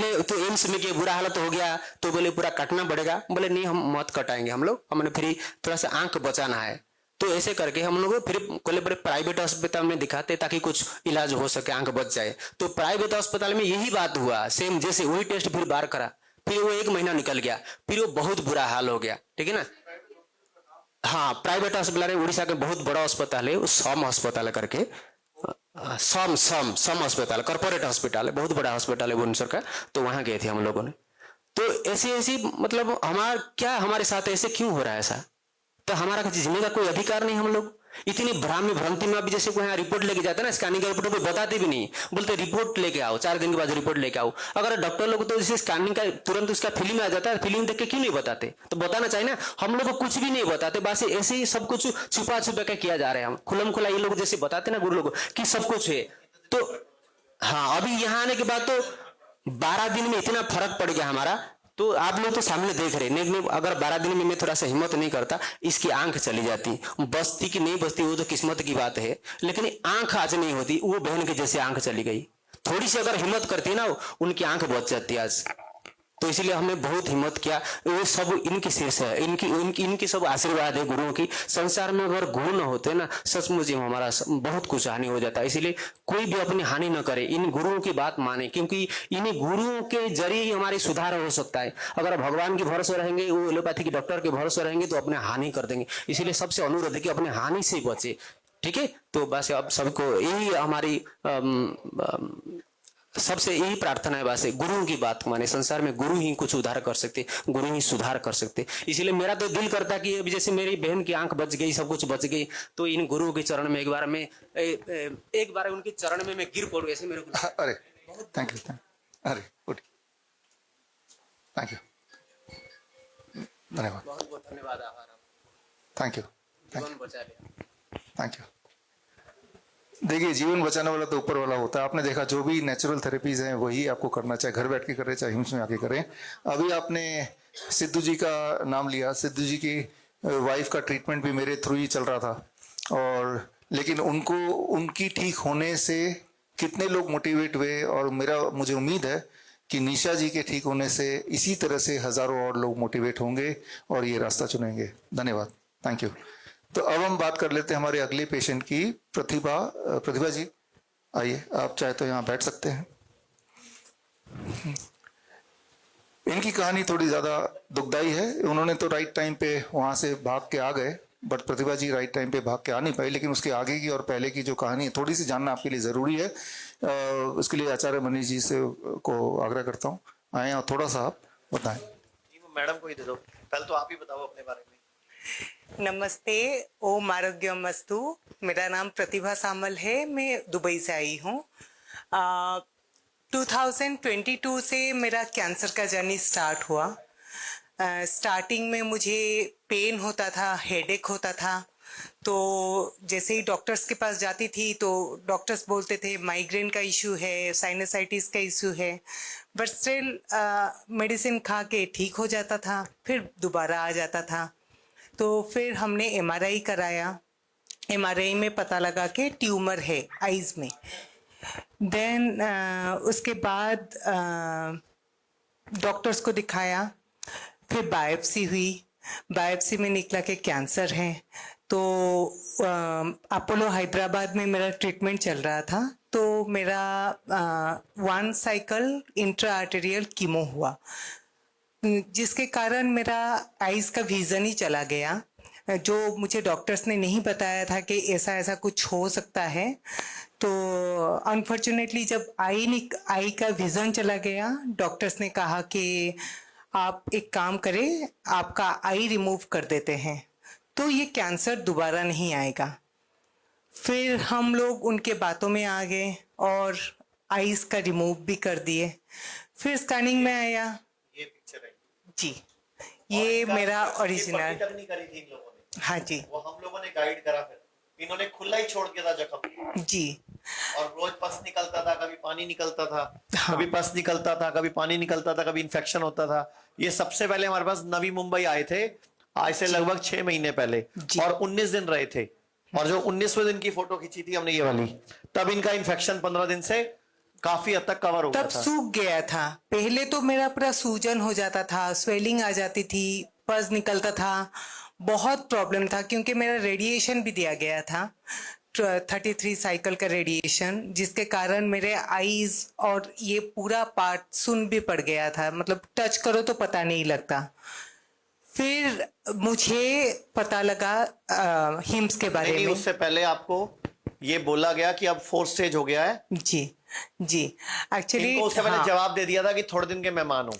पहले तो एम्स में के बुरा हालत हो गया तो बोले पूरा काटना पड़ेगा, बोले नहीं हम मत कटाएंगे हम लोग, हमने फिर थोड़ा सा आंख बचाना है। तो ऐसे करके हम लोग फिर कोले बड़े प्राइवेट अस्पताल में दिखाते ताकि कुछ इलाज हो सके, आंख बच जाए। तो प्राइवेट अस्पताल में यही बात हुआ, सेम जैसे वही टेस्ट फिर बार करा, फिर वो 1 महीना निकल गया, फिर वो बहुत बुरा हाल हो गया, ठीक है ना। हाँ प्राइवेट अस्पताल है, उड़ीसा के बहुत बड़ा अस्पताल है, उस सम अस्पताल करके, सम सम सम अस्पताल कॉर्पोरेट हॉस्पिटल है, बहुत बड़ा हॉस्पिटल है भुवनेश्वर का। तो वहां गए थे हम लोगों ने। तो ऐसी ऐसी मतलब हमारा क्या, हमारे साथ ऐसे क्यों हो रहा है ऐसा, तो हमारा जीने का कोई अधिकार नहीं। हम लोग इतनी भ्रांति में, अभी जैसे कोई यहाँ रिपोर्ट लेके जाता है ना, स्कैनिंग का रिपोर्ट को बताते भी नहीं, बोलते रिपोर्ट लेके आओ, 4 दिन के बाद रिपोर्ट लेके आओ। अगर डॉक्टर लोग तो जैसे स्कैनिंग का तुरंत उसका फिल्म आ जाता है, फिल्म देख के क्यों नहीं बताते, तो बताना चाहिए ना। हम लोग को कुछ भी नहीं बताते, बस ऐसे ही सब कुछ छुपा छुपा के किया जा रहा है। हम खुलम खुला ये लोग जैसे बताते ना गुरु लोग कि सब कुछ है। तो हाँ अभी यहाँ आने के बाद तो 12 दिन में इतना फर्क पड़ गया हमारा। तो आप लोग तो सामने देख रहे हैं, अगर 12 दिन में मैं थोड़ा सा हिम्मत नहीं करता, इसकी आंख चली जाती, बचती कि नहीं बचती वो तो किस्मत की बात है, लेकिन आंख आज नहीं होती। वो बहन के जैसे आंख चली गई, थोड़ी सी अगर हिम्मत करती ना उनकी आंख बच जाती आज। तो इसलिए हमने बहुत हिम्मत किया। वो सब इनकी शीर्ष है, इनकी सब आशीर्वाद है गुरुओं की। संसार में अगर गुरु न होते ना, सचमुच ही हमारा बहुत कुछ हानि हो जाता है। इसलिए कोई भी अपनी हानि न करे, इन गुरुओं की बात माने, क्योंकि इन्हीं गुरुओं के जरिए ही हमारी सुधार हो सकता है। अगर भगवान के भरोसे रहेंगे, वो एलोपैथी के डॉक्टर के भरोसे रहेंगे तो अपने हानि कर देंगे। इसलिए सबसे अनुरोध है कि अपने हानि से बचे, ठीक है। तो बस अब सबको यही हमारी सबसे यही प्रार्थना है, बस गुरुओं की बात माने। संसार में गुरु ही कुछ उद्धार कर सकते, गुरु ही सुधार कर सकते। इसलिए मेरा तो दिल करता कि अभी जैसे मेरी बहन की आंख बच गई, सब कुछ बच गई, तो इन गुरुओं के चरण में एक बार उनके चरण में मैं गिर पड़ूं, ऐसे मेरे को। अरे थैंक यू, अरे गुड, थैंक यू, धन्यवाद, बहुत बहुत धन्यवाद, आभार, थैंक यू, जीवन बचा लिया, थैंक यू। देखिए जीवन बचाने वाला तो ऊपर वाला होता है। आपने देखा जो भी नेचुरल थेरेपीज हैं वही आपको करना, चाहे घर बैठ के करें चाहे हिम्स में आके करें। अभी आपने सिद्धू जी का नाम लिया, सिद्धू जी की वाइफ का ट्रीटमेंट भी मेरे थ्रू ही चल रहा था, और लेकिन उनको उनकी ठीक होने से कितने लोग मोटिवेट हुए, और मुझे उम्मीद है कि निशा जी के ठीक होने से इसी तरह से हजारों और लोग मोटिवेट होंगे और ये रास्ता चुनेंगे। धन्यवाद, थैंक यू। तो अब हम बात कर लेते हैं हमारे अगले पेशेंट की, प्रतिभा जी आइए, आप चाहे तो यहाँ बैठ सकते हैं। इनकी कहानी थोड़ी ज्यादा दुखदाई है। उन्होंने तो राइट टाइम पे वहां से भाग के आ गए, but Pratibha ji right time पे भाग के आ नहीं पाई। लेकिन उसके आगे की और पहले की जो कहानी है थोड़ी सी जानना आपके लिए जरूरी है। उसके लिए आचार्य मनीष जी से को आग्रह करता हूँ, आए और थोड़ा सा आप बताएं। मैडम को ही दे दो, पहले तो आप ही बताओ अपने बारे में। नमस्ते, ओम आरोग्यमस्तु। मेरा नाम प्रतिभा सामल है, मैं दुबई से आई हूँ। 2022 से मेरा कैंसर का जर्नी स्टार्ट हुआ। स्टार्टिंग में मुझे पेन होता था, हेडेक होता था। तो जैसे ही डॉक्टर्स के पास जाती थी तो डॉक्टर्स बोलते थे माइग्रेन का इशू है, साइनसाइटिस का इशू है, बट स्टिल मेडिसिन खा के ठीक हो जाता था, फिर दोबारा आ जाता था। तो फिर हमने एमआरआई कराया। एमआरआई में पता लगा कि ट्यूमर है आईज में। देन उसके बाद डॉक्टर्स को दिखाया, फिर बायोप्सी हुई। बायोप्सी में निकला कि कैंसर है। तो अपोलो हैदराबाद में मेरा ट्रीटमेंट चल रहा था। तो मेरा 1 साइकिल इंट्रा आर्टेरियल कीमो हुआ, जिसके कारण मेरा आईज का विजन ही चला गया। जो मुझे डॉक्टर्स ने नहीं बताया था कि ऐसा ऐसा कुछ हो सकता है। तो अनफॉर्चुनेटली जब आई का विजन चला गया, डॉक्टर्स ने कहा कि आप एक काम करें, आपका आई रिमूव कर देते हैं तो ये कैंसर दोबारा नहीं आएगा। फिर हम लोग उनके बातों में आ गए और आईज का रिमूव भी कर दिए। फिर स्कैनिंग में आया, ये पिक्चर है जी, ये मेरा ओरिजिनल। नहीं करी थी इन लोगों ने, हाँ जी, वो हम लोगों ने गाइड करा। फिर इन्होंने खुला ही छोड़ दिया था जख्म जी, और रोज पस निकलता था, कभी पानी निकलता था, हाँ। कभी पस निकलता था, कभी पानी निकलता था, कभी इन्फेक्शन होता था। ये सबसे पहले हमारे पास नवी मुंबई आए थे, आज से लगभग 6 महीने पहले, और 19 दिन रहे थे। और जो 19वें दिन की फोटो खींची थी हमने ये वाली, तब इनका इन्फेक्शन 15 दिन से काफी हद तक कवर हो गया तब था। सूख गया था। पहले तो मेरा पूरा सूजन हो जाता था, स्वेलिंग आ जाती थी, पस निकलता था, बहुत प्रॉब्लम था क्योंकि मेरा रेडिएशन भी दिया गया था, 33 साइकिल का रेडिएशन, जिसके कारण मेरे आईज और ये पूरा पार्ट सुन भी पड़ गया था, मतलब टच करो तो पता नहीं लगता। फिर मुझे पता लगा हिम्स के बारे नहीं, में। उससे पहले आपको ये बोला गया कि अब 4th स्टेज हो गया है। जी जी, एक्चुअली इनको उससे पहले जवाब दे दिया था कि थोड़े दिन के मेहमान हो।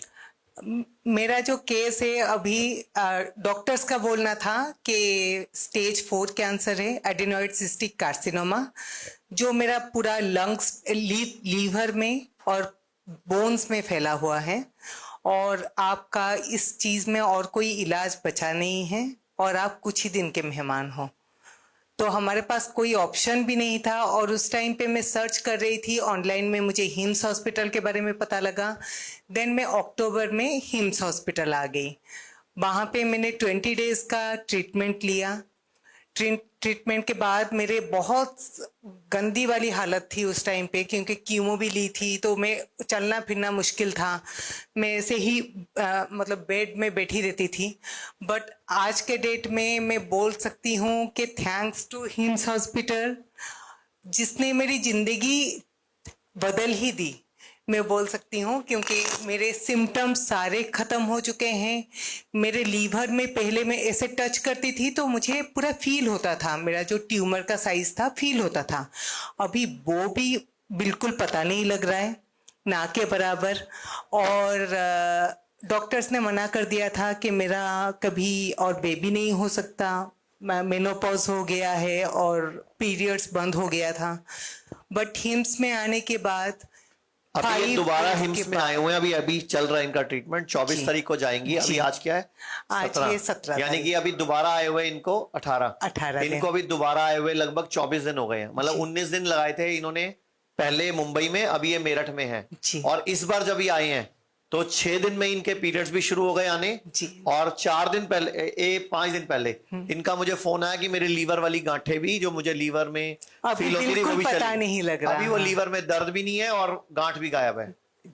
मेरा जो केस है अभी, डॉक्टर्स का बोलना था कि स्टेज 4 कैंसर है, एडिनोइड सिस्टिक कार्सिनोमा, जो मेरा पूरा लंग्स, लीवर में और बोन्स में फैला हुआ है, और आपका इस चीज में और कोई इलाज बचा नहीं है, और आप कुछ ही दिन के मेहमान हो। तो हमारे पास कोई ऑप्शन भी नहीं था, और उस टाइम पे मैं सर्च कर रही थी ऑनलाइन में, मुझे हिम्स हॉस्पिटल के बारे में पता लगा। देन मैं अक्टूबर में हिम्स हॉस्पिटल आ गई। वहाँ पे मैंने 20 डेज का ट्रीटमेंट लिया। ट्रीटमेंट के बाद मेरे बहुत गंदी वाली हालत थी उस टाइम पे, क्योंकि कीमो भी ली थी, तो मैं चलना फिरना मुश्किल था, मैं ऐसे ही मतलब बेड में बैठी रहती थी। बट आज के डेट में मैं बोल सकती हूँ कि थैंक्स टू हिम्स हॉस्पिटल, जिसने मेरी जिंदगी बदल ही दी, मैं बोल सकती हूँ, क्योंकि मेरे सिम्टम्स सारे खत्म हो चुके हैं। मेरे लीवर में पहले मैं ऐसे टच करती थी तो मुझे पूरा फील होता था, मेरा जो ट्यूमर का साइज था फील होता था। अभी वो भी बिल्कुल पता नहीं लग रहा है, ना के बराबर। और डॉक्टर्स ने मना कर दिया था कि मेरा कभी और बेबी नहीं हो सकता, मेनोपॉज हो गया है और पीरियड्स बंद हो गया था। बट हिम्स में आने के बाद अब ये 5 दोबारा days हिम्स के में आए हुए हैं, अभी चल रहा है इनका ट्रीटमेंट। 24 जी। तारीख को जाएंगी। अभी जी। आज क्या है? आज ये 17 यानी तारीख। कि अभी दोबारा आए हुए इनको 18 दिन। इनको अभी दोबारा आए हुए लगभग 24 दिन हो गए हैं। मतलब जी। 19 दिन लगाए थे इन्होंने पहले मुंबई में, अभी ये मेरठ में है। जी। और इस बार जब ये आए हैं तो 6 दिन में इनके पीरियड्स भी शुरू हो गए आने। जी। और 4 दिन पहले 5 दिन पहले इनका मुझे फोन आया कि मेरे लीवर वाली गांठें भी, जो मुझे लीवर में अभी फील होती थी, वो बिल्कुल भी पता चली। नहीं लग रहा। अभी वो हाँ। लीवर में दर्द भी नहीं है और गांठ भी गायब है।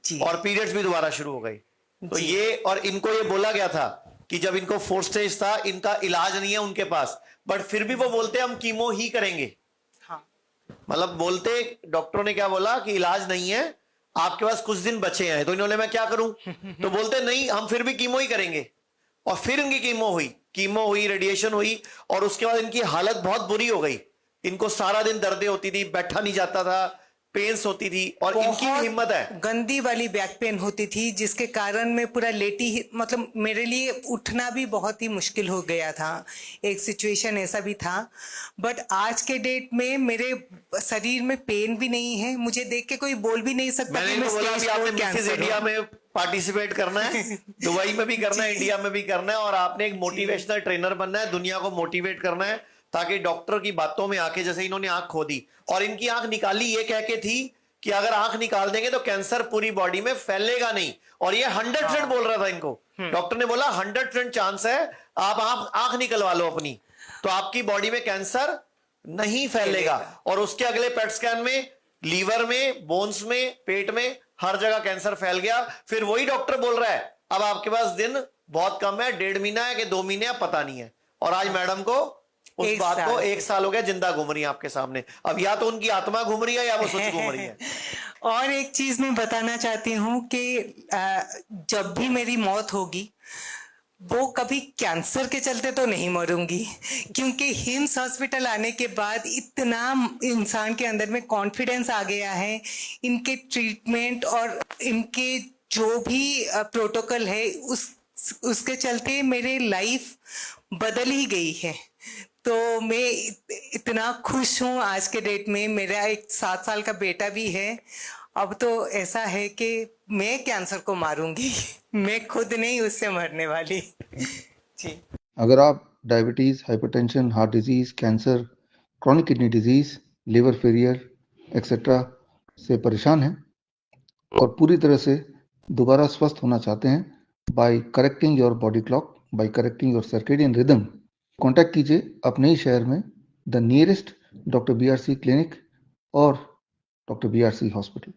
जी। और पीरियड्स भी दोबारा शुरू हो गई। तो जी। ये, और इनको ये बोला गया था कि जब इनको 4th स्टेज था, इनका इलाज नहीं है उनके पास, बट फिर भी वो बोलते हम कीमो ही करेंगे। हाँ। मतलब बोलते, डॉक्टरों ने क्या बोला कि इलाज नहीं है, आपके पास कुछ दिन बचे हैं। तो इन्होंने, मैं क्या करूं? तो बोलते नहीं, हम फिर भी कीमो ही करेंगे। और फिर इनकी कीमो हुई, रेडिएशन हुई, और उसके बाद इनकी हालत बहुत बुरी हो गई। इनको सारा दिन दर्दें होती थी, बैठा नहीं जाता था, पेन्स होती थी। और इनकी भी हिम्मत है, गंदी वाली बैक पेन होती थी, जिसके कारण मैं पूरा लेटी ही, मतलब मेरे लिए उठना भी बहुत ही मुश्किल हो गया था। एक सिचुएशन ऐसा भी था। बट आज के डेट में मेरे शरीर में पेन भी नहीं है, मुझे देख के कोई बोल भी नहीं सकता मैंने कि मैं इनको बोला स्टेज कि आपने 4 मिसेस कैंसर इंडिया हूं। में पार्टिसिपेट करना है, दुबई में भी करना है, इंडिया में भी करना है, और आपने एक मोटिवेशनल ट्रेनर बनना है, दुनिया को मोटिवेट करना है, ताकि डॉक्टर की बातों में आके, जैसे इन्होंने आंख खो दी और इनकी आंख निकाली ये कह के थी कि अगर आंख निकाल देंगे तो कैंसर पूरी बॉडी में फैलेगा नहीं। और ये 100% बोल रहा था इनको। डॉक्टर ने बोला 100% चांस है, आप आंख निकलवा लो अपनी, तो आपकी बॉडी में कैंसर नहीं फैलेगा। और उसके अगले पेट स्कैन में लीवर में, बोन्स में, पेट में, हर जगह कैंसर फैल गया। फिर वही डॉक्टर बोल रहा है अब आपके पास दिन बहुत कम है, 1.5 महीना है कि 2 महीने है, पता नहीं है। और आज मैडम को उस बात को 1 साल हो गया, जिंदा घूम रही है आपके सामने। अब या तो उनकी आत्मा घूम रही है या वो सच घूम रही है। और एक चीज मैं बताना चाहती हूँ कि जब भी मेरी मौत होगी, वो कभी कैंसर के चलते तो नहीं मरूंगी, क्योंकि हिम्स हॉस्पिटल आने के बाद इतना इंसान के अंदर में कॉन्फिडेंस आ गया है। इनके ट्रीटमेंट और इनके जो भी प्रोटोकॉल है, उसके चलते मेरे लाइफ बदल ही गई है। तो मैं इतना खुश हूँ आज के डेट में। मेरा एक 7 साल का बेटा भी है। अब तो ऐसा है कि मैं कैंसर को मारूंगी, मैं खुद नहीं, उससे मरने वाली। जी। अगर आप diabetes, hypertension, heart disease, cancer, chronic kidney disease, liver failure etcetera से परेशान हैं और पूरी तरह से दोबारा स्वस्थ होना चाहते हैं, by correcting your body clock, by correcting your circadian rhythm, contact कीजिए अपने ही शहर में the nearest doctor BRC clinic और डॉक्टर BRC हॉस्पिटल।